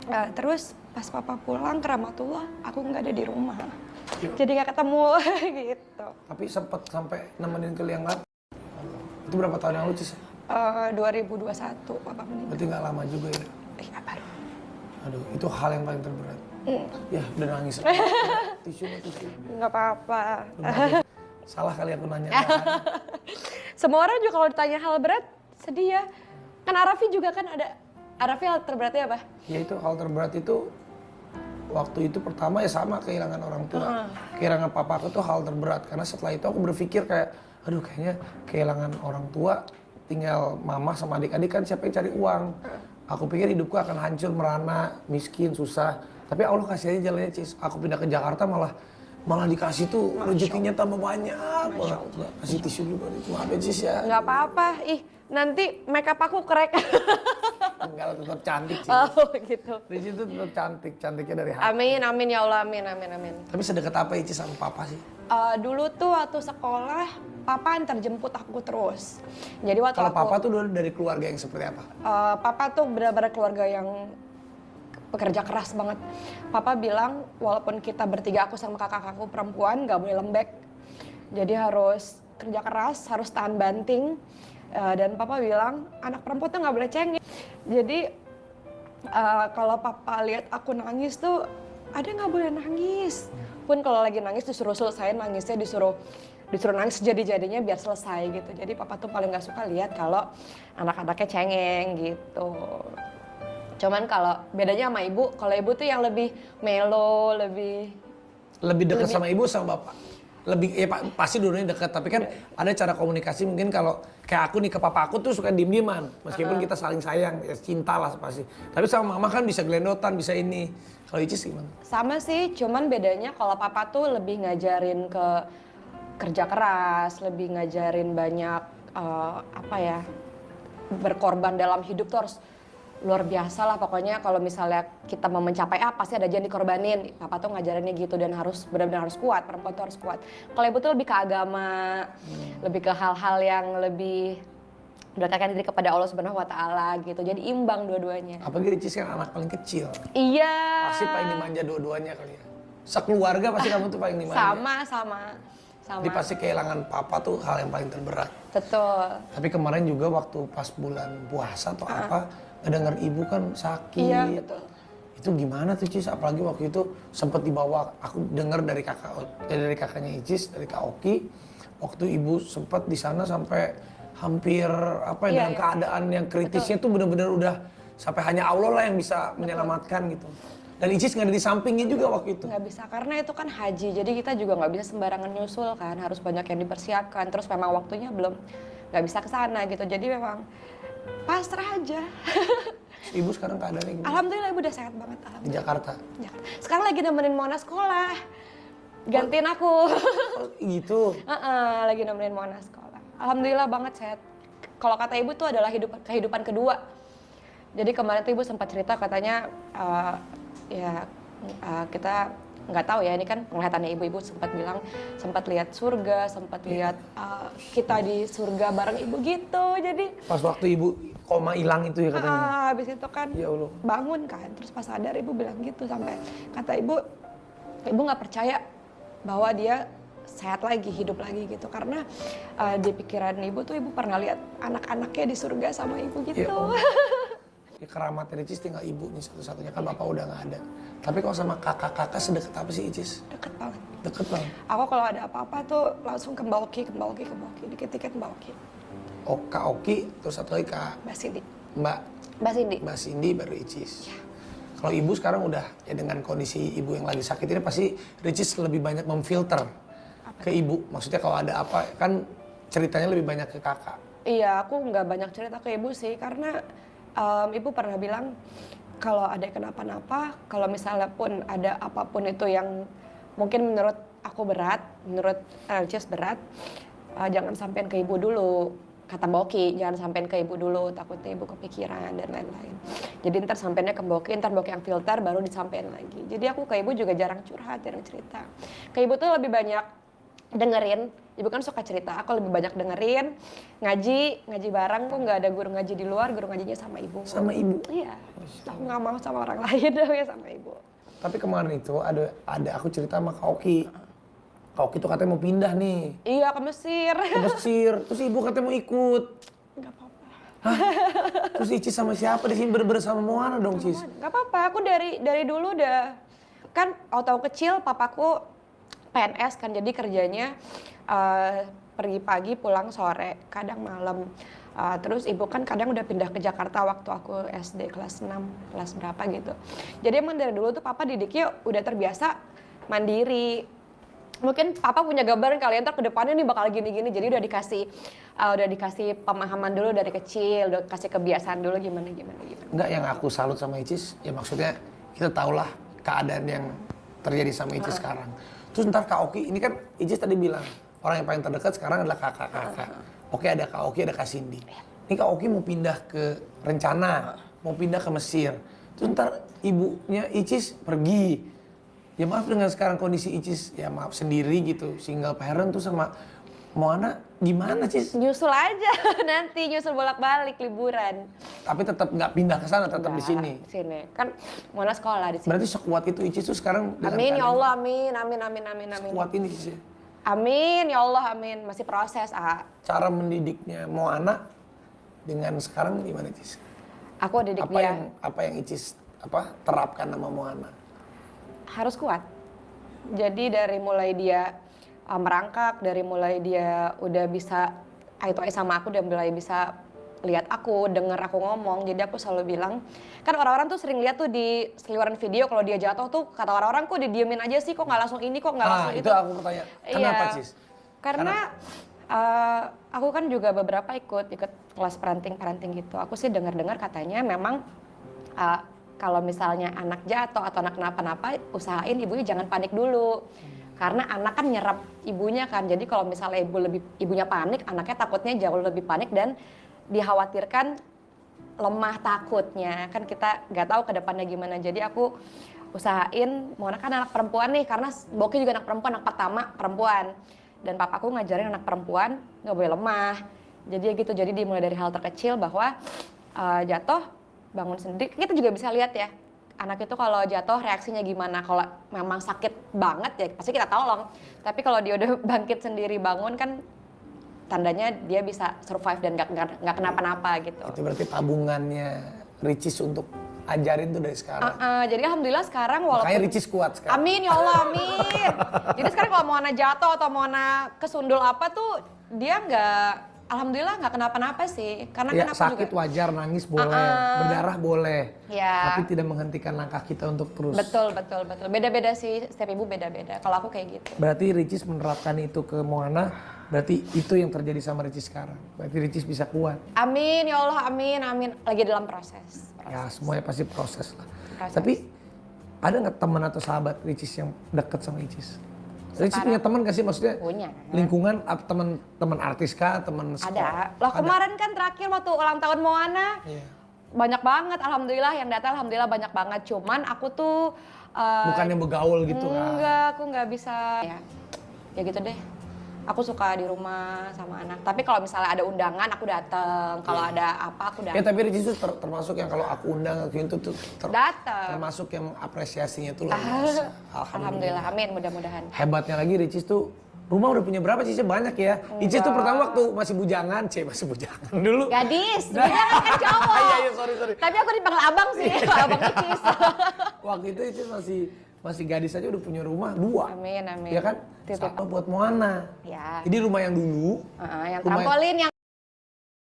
Terus pas papa pulang ke Ramatullah, aku nggak ada di rumah. Jadi nggak ketemu gitu. Tapi sempet sampai nemenin ke liang lahat. Itu berapa tahun yang lalu, Cis? 2021 papa meninggal. Berarti nggak lama juga ya? Iya baru. Aduh, itu hal yang paling terberat. Ya, udah nangis. Tisu. Nggak apa-apa. Salah kali aku nanya. Semua orang juga kalau ditanya hal berat, sedih ya. Kan Arafi juga kan ada. Arafi hal terberatnya apa? Ya itu hal terberat itu waktu itu pertama ya sama kehilangan orang tua. Kehilangan papa aku tuh hal terberat karena setelah itu aku berpikir kayak aduh kayaknya kehilangan orang tua tinggal mama sama adik-adik kan siapa yang cari uang. Aku pikir hidupku akan hancur merana, miskin, susah. Tapi Allah kasih aja jalannya, Cis. Aku pindah ke Jakarta malah dikasih tuh rezekinya tambah banyak banget. Kasih tisu juga nih. Maaf ya, Cis ya. Nggak apa-apa. Ih, nanti makeup aku kerek. Enggak, tetap cantik sih. Oh gitu. Ricis itu tetap cantik, cantiknya dari hati. Amin ya Allah, amin. Tapi sedekat apa Icis sama papa sih? Dulu tuh waktu sekolah, papa antar jemput aku terus. Jadi waktu Kalau papa tuh dulu dari keluarga yang seperti apa? Papa tuh benar-benar keluarga yang pekerja keras banget. Papa bilang walaupun kita bertiga, aku sama kakak-kakakku perempuan, nggak boleh lembek. Jadi harus kerja keras, harus tahan banting. Dan papa bilang anak perempuan tuh nggak boleh cengeng. Jadi kalau papa lihat aku nangis tuh, ada nggak boleh nangis. Pun kalau lagi nangis disuruh selesaiin nangisnya, disuruh nangis jadi-jadinya biar selesai gitu. Jadi papa tuh paling nggak suka lihat kalau anak-anaknya cengeng gitu. Cuman kalau bedanya sama ibu, kalau ibu tuh yang lebih melo, lebih dekat sama ibu sama bapak? Lebih ya pasti dulunya dekat, tapi kan ada cara komunikasi mungkin kalau kayak aku nih ke papa aku tuh suka diem-dieman meskipun kita saling sayang, ya cinta lah pasti. Tapi sama mama kan bisa gelendotan, bisa ini. Kalau Icis gimana? sama sih, cuman bedanya kalau papa tuh lebih ngajarin ke kerja keras, lebih ngajarin banyak berkorban dalam hidup tuh harus luar biasa lah pokoknya. Kalau misalnya kita mau mencapai apa pasti ada jangan dikorbanin. Papa tuh ngajarinnya gitu dan harus benar-benar harus kuat, perempuan tuh harus kuat. Kalau ibu tuh lebih ke agama, lebih ke hal-hal yang lebih mendekatkan diri kepada Allah Subhanahu wa Ta'ala gitu. Jadi imbang dua-duanya. Apalagi Icis kan anak paling kecil. Iya. Pasti paling dimanja dua-duanya kali ya. Sekeluarga pasti kamu tuh paling dimanja. Sama. Jadi pasti kehilangan papa tuh hal yang paling terberat. Betul. Tapi kemarin juga waktu pas bulan puasa atau apa, ngedenger ibu kan sakit. Iya, betul. Itu gimana tuh Cis? Apalagi waktu itu sempat dibawa, aku dengar dari kakaknya Icis, dari Kak Oki, waktu ibu sempat di sana sampai hampir dalam keadaan yang kritisnya tuh benar-benar udah sampai hanya Allah lah yang bisa menyelamatkan gitu. Dan Icis nggak ada di sampingnya juga waktu itu. Nggak bisa, karena itu kan haji, jadi kita juga nggak bisa sembarangan nyusul kan, harus banyak yang dipersiapkan, terus memang waktunya belum, nggak bisa ke sana gitu, jadi memang pasrah aja. Ibu sekarang keadaannya gimana? Alhamdulillah ibu udah sehat banget, Di alhamdulillah. Jakarta? Sekarang lagi nemenin Mona sekolah, gantiin aku. Oh gitu? Lagi nemenin Mona sekolah. Alhamdulillah banget sehat. Kalau kata ibu tuh adalah kehidupan kedua. Jadi kemarin tuh ibu sempat cerita katanya, kita nggak tahu ya, ini kan penglihatannya ibu sempat bilang sempat lihat surga, sempat lihat kita di surga bareng ibu gitu. Jadi Pas waktu ibu koma hilang itu ya katanya. habis itu kan Ya Allah. bangun kan, terus pas sadar ibu bilang gitu, sampai kata ibu nggak percaya bahwa dia sehat lagi, hidup lagi gitu, karena di pikiran ibu tuh ibu pernah lihat anak-anaknya di surga sama ibu gitu. Ya Allah. Ya keramatnya Icis tinggal ibu nih satu-satunya, kan bapak udah nggak ada. Tapi kalau sama kakak-kakak sedekat apa sih Icis? Deket banget. Deket banget. Aku kalau ada apa-apa tuh langsung ke Mbak Oki, dikit-dikit Mbak Oki. Oh, Kak Oki, terus satu lagi Kak Mbak Cindy. Mbak Cindy baru Icis. Ya. Kalau ibu sekarang udah ya dengan kondisi ibu yang lagi sakit ini pasti Ricis lebih banyak memfilter ke ibu. Maksudnya kalau ada apa kan ceritanya lebih banyak ke kakak. Iya, aku nggak banyak cerita ke ibu sih, karena ibu pernah bilang kalau ada kenapa-napa, kalau misalnya pun ada apapun itu yang mungkin menurut aku berat, menurut Ricis berat, jangan sampein ke ibu dulu. Kata Mbak Oki, jangan sampein ke ibu dulu, takutnya ibu kepikiran dan lain-lain. Jadi ntar sampeinnya ke Mbak Oki, ntar Mbak Oki yang filter baru disampein lagi. Jadi aku ke ibu juga jarang curhat, jarang cerita. Ke ibu tuh lebih banyak dengerin. Ibu kan suka cerita, aku lebih banyak dengerin, ngaji bareng. Kok nggak ada guru ngaji di luar, guru ngajinya sama ibu. Sama ibu? Iya, aku nggak mau sama orang lain, ya sama ibu. Tapi kemarin itu ada aku cerita sama Kak Oki. Kak Oki tuh katanya mau pindah nih Iya, ke Mesir. ke Mesir. Terus ibu katanya mau ikut. Nggak apa-apa. Hah? Terus Icis sama siapa di sini bener-bener sama Moana dong, Cis? Nggak apa-apa, aku dari dulu udah, kan waktu kecil papaku PNS kan, jadi kerjanya pergi pagi pulang sore, kadang malam. Terus ibu kan kadang udah pindah ke Jakarta waktu aku SD kelas 6, kelas berapa gitu. Jadi emang dari dulu tuh papa didiknya udah terbiasa mandiri. Mungkin papa punya gambaran kalian ntar ke depannya nih bakal gini-gini, jadi udah dikasih pemahaman dulu dari kecil, udah kasih kebiasaan dulu gimana. Enggak, yang aku salut sama Icis, ya maksudnya kita tahulah keadaan yang terjadi sama Icis sekarang. Terus ntar Kak Oki, ini kan Icis tadi bilang, orang yang paling terdekat sekarang adalah kakak-kakak. Oke, ada Kak Oki, ada Kak Cindy. Ini Kak Oki mau pindah ke Rencana, mau pindah ke Mesir. Terus ntar ibunya Icis pergi. Ya maaf dengan sekarang kondisi Icis, ya maaf sendiri gitu, single parent tuh sama Moana gimana, Cis? Nyusul aja nanti, nyusul bolak-balik liburan. Tapi tetap nggak pindah ke sana, tetap di sini. Sini. Kan Mona sekolah di sini. Berarti sekuat itu Icis tuh sekarang dengan Amin ya keadaan Allah, amin. sekuat ini Cis. Amin ya Allah, amin. Masih proses, Cara mendidiknya Moana dengan sekarang gimana, Cis? Aku didik dia. Apa yang Icis terapkan sama Moana? Harus kuat. Jadi dari mulai dia merangkak, dari mulai dia udah bisa eye to eye sama aku, udah mulai bisa lihat aku, denger aku ngomong. Jadi aku selalu bilang, kan orang-orang tuh sering lihat tuh di seliweran video kalau dia jatuh tuh kata orang-orang kok didiemin aja sih, kok nggak langsung ini, kok nggak langsung itu aku bertanya. Kenapa, iya. Cis? Karena aku kan juga beberapa ikut kelas parenting gitu. Aku sih dengar-dengar katanya memang kalau misalnya anak jatuh atau anak kenapa-napa, usahain ibunya jangan panik dulu. Karena anak kan nyerap ibunya kan. Jadi kalau misalnya ibunya panik, anaknya takutnya jauh lebih panik dan dikhawatirkan lemah takutnya. Kan kita nggak tahu ke depannya gimana. Jadi aku usahain, Mona kan anak perempuan nih, karena Boki juga anak perempuan, anak pertama perempuan. Dan papaku ngajarin anak perempuan nggak boleh lemah. Jadi ya gitu, jadi dimulai dari hal terkecil bahwa jatuh, bangun sendiri. Kita juga bisa lihat ya, anak itu kalau jatuh reaksinya gimana. Kalau memang sakit banget ya pasti kita tolong. Tapi kalau dia udah bangkit sendiri bangun kan tandanya dia bisa survive dan nggak kenapa-napa gitu. Itu berarti tabungannya Ricis untuk ajarin tuh dari sekarang. Jadi alhamdulillah sekarang walaupun... Makanya Ricis kuat sekarang. Amin ya Allah, amin. Jadi sekarang kalau Moana jatuh atau Moana kesundul apa tuh dia alhamdulillah nggak kenapa-napa sih. Karena ya, kan aku sakit juga... wajar, nangis boleh, berdarah boleh. Ya. Tapi tidak menghentikan langkah kita untuk terus. Betul. Beda-beda sih, setiap ibu beda-beda. Kalau aku kayak gitu. Berarti Ricis menerapkan itu ke Moana, berarti itu yang terjadi sama Ricis sekarang. Berarti Ricis bisa kuat. Amin ya Allah, amin. Lagi dalam proses. Ya semuanya pasti proses lah. Proses. Tapi ada nggak teman atau sahabat Ricis yang deket sama Ricis? Ricis punya teman nggak sih, maksudnya? Punya. Lingkungan teman artis kah, teman sekolah? Ada. Loh kemarin kan terakhir waktu ulang tahun Moana, Iya. banyak banget alhamdulillah yang datang, alhamdulillah banyak banget. Cuman aku tuh Bukannya begaul gitu kan? enggak, aku nggak bisa. Ya gitu deh. Aku suka di rumah sama anak. Tapi kalau misalnya ada undangan aku datang. Kalau ada apa aku datang. Ya tapi Ricis tuh termasuk yang kalau aku undang ke itu tuh Datang. termasuk yang apresiasinya tuh luar biasa. Alhamdulillah, amin mudah-mudahan. Hebatnya lagi Ricis tuh rumah udah punya berapa Cici? Banyak ya. Icis tuh pertama waktu masih bujangan dulu. Gadis, bujangan kan cowok. Iya, sorry. Tapi aku dipanggil abang sih, abang Icis. Waktu itu Icis masih gadis aja udah punya rumah 2. Amin. Ya kan? Titip. Satu buat Moana. Ya. Jadi rumah yang dulu. Yang rumah trampolin yang